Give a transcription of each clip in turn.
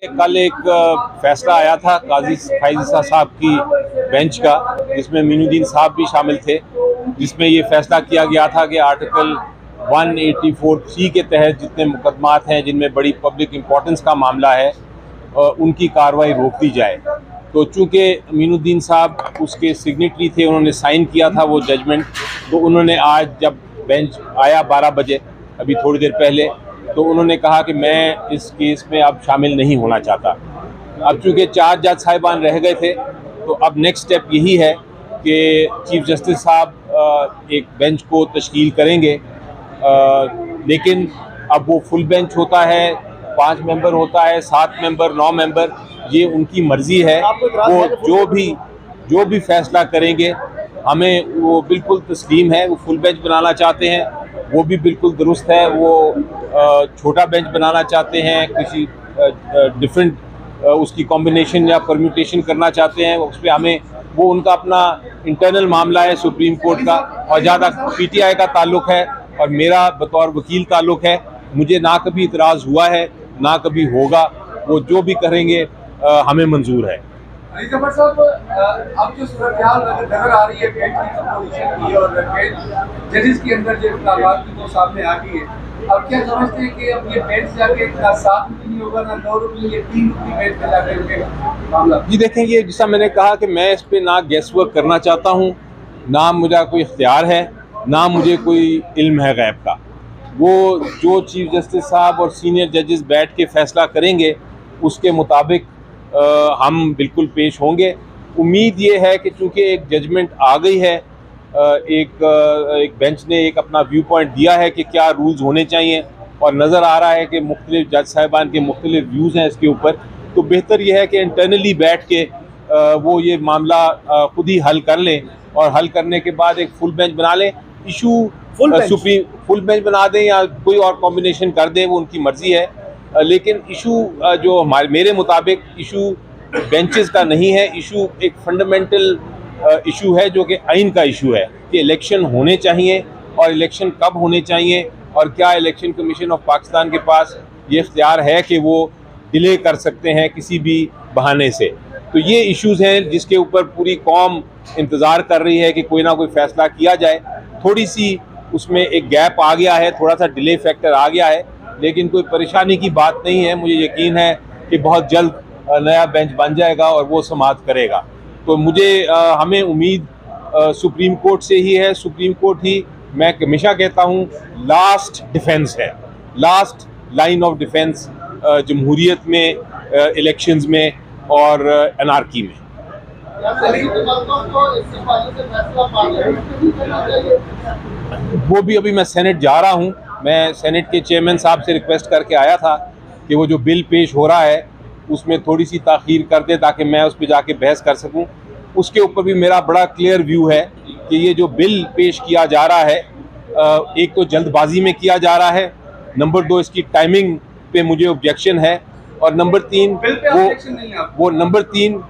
कल एक फैसला आया था काजी फैज़ साहब की बेंच का, जिसमें मीनुद्दीन साहब भी शामिल थे, जिसमें ये फैसला किया गया था कि आर्टिकल 184(3) के तहत जितने मुकदमात हैं जिनमें बड़ी पब्लिक इम्पोर्टेंस का मामला है उनकी कार्रवाई रोक दी जाए। तो चूँकि मीनुद्दीन साहब उसके सिग्नेटरी थे, उन्होंने साइन किया था वो जजमेंट, तो उन्होंने आज जब बेंच आया 12 बजे अभी थोड़ी देर पहले, तो उन्होंने कहा कि मैं इस केस में अब शामिल नहीं होना चाहता। अब चूँकि 4 जज साहिबान रह गए थे, तो अब नेक्स्ट स्टेप यही है कि चीफ जस्टिस साहब एक बेंच को तश्कील करेंगे, लेकिन अब वो फुल बेंच होता है, 5 मेंबर होता है, 7 मेंबर, 9 मेंबर, ये उनकी मर्जी है। वो जो भी फैसला करेंगे हमें वो बिल्कुल तस्लीम है। वो फुल बेंच बनाना चाहते हैं, वो भी बिल्कुल दुरुस्त है। वो छोटा बेंच बनाना चाहते हैं, किसी डिफरेंट उसकी कॉम्बिनेशन या परम्यूटेशन करना चाहते हैं, उस पर हमें वो उनका अपना इंटरनल मामला है सुप्रीम कोर्ट का। और जहाँ तक PTI का ताल्लुक़ है और मेरा बतौर वकील ताल्लुक़ है, मुझे ना कभी इतराज़ हुआ है ना कभी होगा। वो जो भी करेंगे हमें मंजूर है। अली जफर साहब, अब जो सूरत-ए-हाल नजर आ रही है बेंच की कंपोजिशन की और बेंच जजेस के अंदर जो इख्तिलाफात की वो सामने आ गई है, अब क्या समझते हैं कि अब ये बेंच जाके ना 7 रुपये नहीं होगा ना 9 रुपये, ये 3 रुपये बेंच में जाकर के मामला? जी देखें, ये जैसा मैंने कहा कि मैं इस पर ना गैस वर्क करना चाहता हूँ, ना मुझे कोई इख्तियार है, ना मुझे कोई इल्म है गैब का। वो जो चीफ जस्टिस साहब और सीनियर जजेस बैठ के फैसला करेंगे उसके मुताबिक हम बिल्कुल पेश होंगे। उम्मीद ये है कि चूँकि एक जजमेंट आ गई है, एक बेंच ने एक अपना व्यू पॉइंट दिया है कि क्या रूल्स होने चाहिए, और नज़र आ रहा है कि मुख्तलिफ जज साहिबान के मुख्तलिफ व्यूज़ हैं इसके ऊपर, तो बेहतर यह है कि इंटरनली बैठ के वो ये मामला खुद ही हल कर लें, और हल करने के बाद एक फुल बेंच बना लें। इशू फुल बेंच बना दें या कोई और कॉम्बिनेशन कर दें, वो उनकी मर्ज़ी है। लेकिन इशू जो मेरे मुताबिक इशू बेंचेस का नहीं है, इशू एक फंडामेंटल इशू है जो कि आइन का इशू है कि इलेक्शन होने चाहिए, और इलेक्शन कब होने चाहिए, और क्या इलेक्शन कमीशन ऑफ पाकिस्तान के पास ये इख्तियार है कि वो डिले कर सकते हैं किसी भी बहाने से। तो ये इश्यूज़ हैं जिसके ऊपर पूरी कौम इंतज़ार कर रही है कि कोई ना कोई फ़ैसला किया जाए। थोड़ी सी उसमें एक गैप आ गया है, थोड़ा सा डिले फैक्टर आ गया है, लेकिन कोई परेशानी की बात नहीं है। मुझे यकीन है कि बहुत जल्द नया बेंच बन जाएगा और वो समाअत करेगा। तो मुझे हमें उम्मीद सुप्रीम कोर्ट से ही है। सुप्रीम कोर्ट ही, मैं हमेशा कहता हूँ, लास्ट डिफेंस है, लास्ट लाइन ऑफ डिफेंस जमहूरियत में, इलेक्शंस में और एनार्की में। वो भी अभी मैं सेनेट जा रहा हूँ। मैं सेनेट के चेयरमैन साहब से रिक्वेस्ट करके आया था कि वो जो बिल पेश हो रहा है उसमें थोड़ी सी ताख़ीर कर दे ताकि मैं उस पर जाके बहस कर सकूं। उसके ऊपर भी मेरा बड़ा क्लियर व्यू है कि ये जो बिल पेश किया जा रहा है, एक तो जल्दबाजी में किया जा रहा है, नंबर 2 इसकी टाइमिंग पे मुझे ऑब्जेक्शन है, और नंबर 3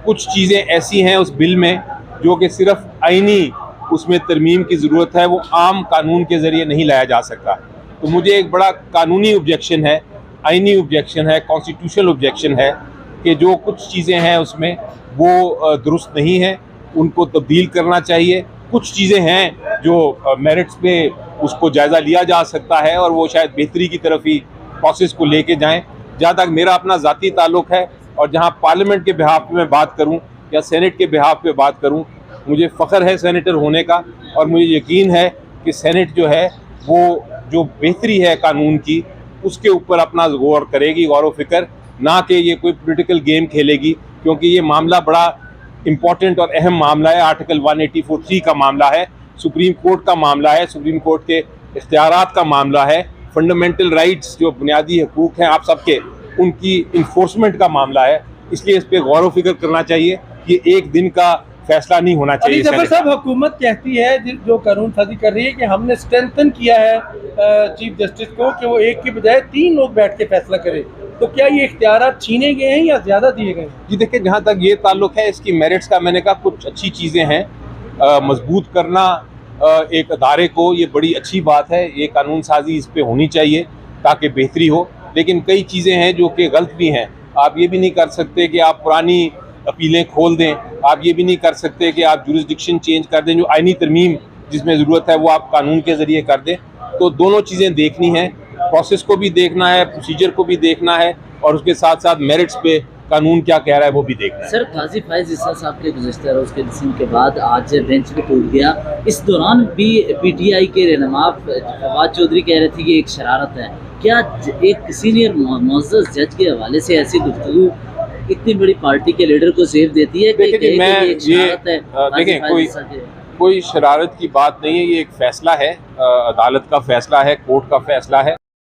कुछ चीज़ें ऐसी हैं उस बिल में जो कि सिर्फ आइनी उसमें तरमीम की ज़रूरत है, वो आम कानून के ज़रिए नहीं लाया जा सकता। तो मुझे एक बड़ा कानूनी ऑब्जेक्शन है, आइनी ऑब्जेक्शन है, कॉन्स्टिट्यूशनल ऑब्जेक्शन है कि जो कुछ चीज़ें हैं उसमें वो दुरुस्त नहीं हैं, उनको तब्दील करना चाहिए। कुछ चीज़ें हैं जो मेरिट्स पे उसको जायज़ा लिया जा सकता है और वो शायद बेहतरी की तरफ ही प्रोसेस को लेके जाएं। जहाँ तक मेरा अपना ज़ाती ताल्लुक़ है, और जहाँ पार्लियामेंट के बिहाफ पे मैं बात करूँ या सेनेट के बिहाफ पे बात करूँ, मुझे फ़ख्र है सेनेटर होने का, और मुझे यकीन है कि सेनेट जो है वो जो बेहतरी है कानून की उसके ऊपर अपना गौर करेगी, गौर व फिक्र, ना कि ये कोई पॉलिटिकल गेम खेलेगी, क्योंकि ये मामला बड़ा इम्पॉर्टेंट और अहम मामला है। आर्टिकल 184(3) का मामला है, सुप्रीम कोर्ट का मामला है, सुप्रीम कोर्ट के इख्तियारात का मामला है, फंडामेंटल राइट्स जो बुनियादी हकूक़ हैं आप सबके, उनकी इन्फोर्समेंट का मामला है। इसलिए इस पर गौर व फिक्र करना चाहिए। ये एक दिन का फैसला नहीं होना चाहिए। जफर साहब, हुकूमत कहती है जो कानून साजी कर रही है कि हमने स्ट्रेंथन किया है चीफ जस्टिस को कि वो एक की बजाय 3 लोग बैठ के फैसला करें, तो क्या ये इख्तियारात छीने गए हैं या ज़्यादा दिए गए? जी देखिए, जहाँ तक ये ताल्लुक़ है इसकी मेरिट्स का, मैंने कहा कुछ अच्छी चीज़ें हैं। मजबूत करना एक अदारे को, ये बड़ी अच्छी बात है। ये कानून साजी इस पर होनी चाहिए ताकि बेहतरी हो, लेकिन कई चीज़ें हैं जो कि गलत भी हैं। आप ये भी नहीं कर सकते कि आप पुरानी अपीलें खोल दें, आप ये भी नहीं कर सकते कि आप जुरिस्डिक्शन चेंज कर दें, जो आइनी तरमीम जिसमें ज़रूरत है वो आप कानून के ज़रिए कर दें। तो दोनों चीज़ें देखनी हैं, प्रोसेस को भी देखना है, प्रोसीजर को भी देखना है, और उसके साथ साथ मेरिट्स पे कानून क्या कह रहा है वो भी देखना है। सर, काजी फायज ईसा साहब के गुज़श्ता रोज़ के डिसीजन के बाद आज बेंच भी टूट गया। इस दौरान भी PTI के रहनुमा फवाद चौधरी कह रहे थे कि एक शरारत है। क्या एक सीनियर मुअज़्ज़ज़ जज के हवाले से ऐसी गुफ्तगू इतनी बड़ी पार्टी के लीडर को सेफ देती है कि देखिए जी, मैं एक शरारत है? देखें, कोई शरारत की बात नहीं है, ये एक फैसला है, अदालत का फैसला है, कोर्ट का फैसला है।